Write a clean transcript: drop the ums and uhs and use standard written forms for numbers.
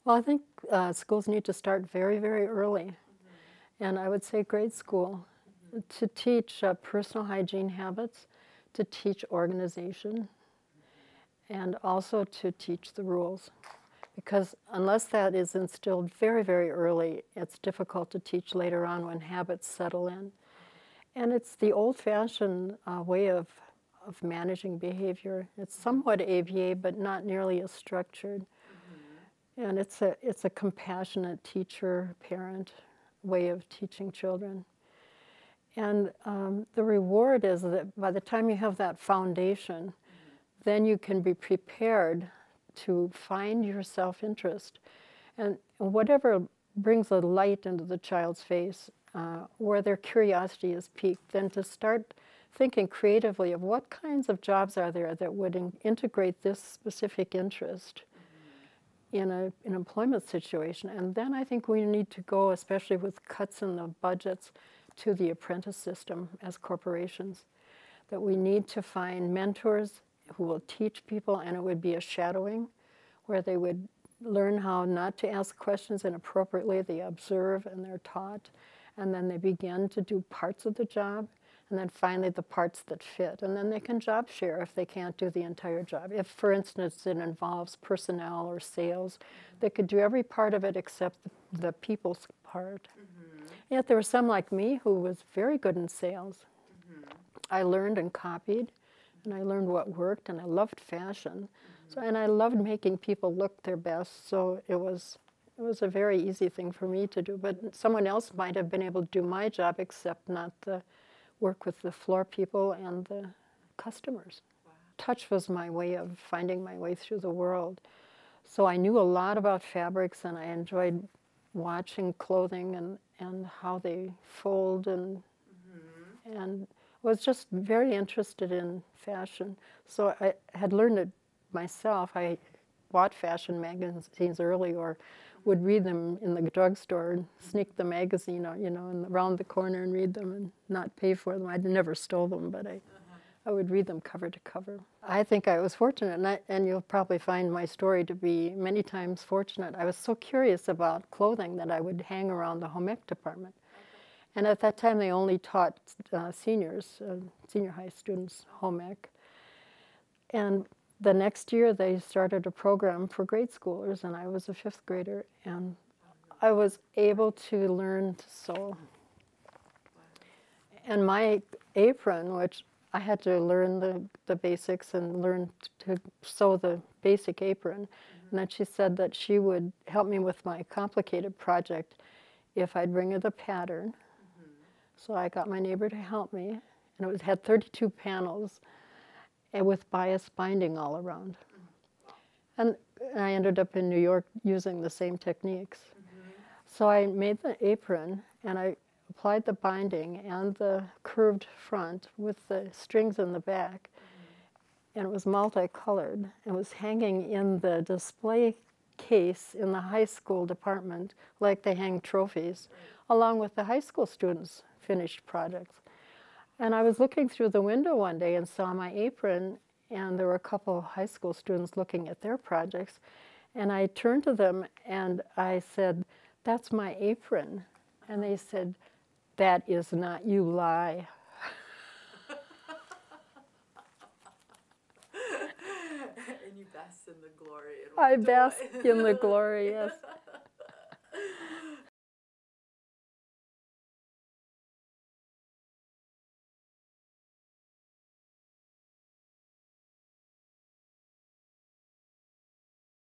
Well, I think schools need to start very, very early. And I would say grade school to teach personal hygiene habits, to teach organization, and also to teach the rules. Because unless that is instilled very, very early, it's difficult to teach later on when habits settle in. And it's the old-fashioned way of managing behavior. It's somewhat ABA, but not nearly as structured. And it's a compassionate teacher, parent way of teaching children. And the reward is that by the time you have that foundation, then you can be prepared to find your self-interest. And whatever brings a light into the child's face, where their curiosity is piqued, then to start thinking creatively of what kinds of jobs are there that would integrate this specific interest in an employment situation. And then I think we need to go, especially with cuts in the budgets, to the apprentice system as corporations, that we need to find mentors who will teach people, and it would be a shadowing where they would learn how not to ask questions inappropriately. They observe and they're taught, and then they begin to do parts of the job, and then finally the parts that fit. And then they can job share if they can't do the entire job. If, for instance, it involves personnel or sales, they could do every part of it except the people's part. Yet there were some like me who was very good in sales. I learned and copied, and I learned what worked, and I loved fashion. So, and I loved making people look their best, so it was a very easy thing for me to do. But someone else might have been able to do my job, except not the work with the floor people and the customers. Wow. Touch was my way of finding my way through the world. So I knew a lot about fabrics, and I enjoyed watching clothing and how they fold, and was just very interested in fashion. So I had learned it myself. I bought fashion magazines early, or would read them in the drugstore and sneak the magazine out, around the corner and read them and not pay for them. I never stole them, but I would read them cover to cover. I think I was fortunate, and you'll probably find my story to be many times fortunate. I was so curious about clothing that I would hang around the home ec department. And at that time, they only taught seniors, senior high students, home ec. And the next year, they started a program for grade schoolers, and I was a fifth grader, and I was able to learn to sew. And my apron, which I had to learn the basics and learn to sew the basic apron, and then she said that she would help me with my complicated project if I'd bring her the pattern. So I got my neighbor to help me, and it had 32 panels, and with bias binding all around. And I ended up in New York using the same techniques. So I made the apron, and I applied the binding and the curved front with the strings in the back, and it was multicolored. It was hanging in the display case in the high school department, like they hang trophies, along with the high school students' finished projects. And I was looking through the window one day and saw my apron, and there were a couple of high school students looking at their projects. And I turned to them and I said, "That's my apron." And they said, "That is not, you lie." And you bask in the glory. I basked in the glory, yes.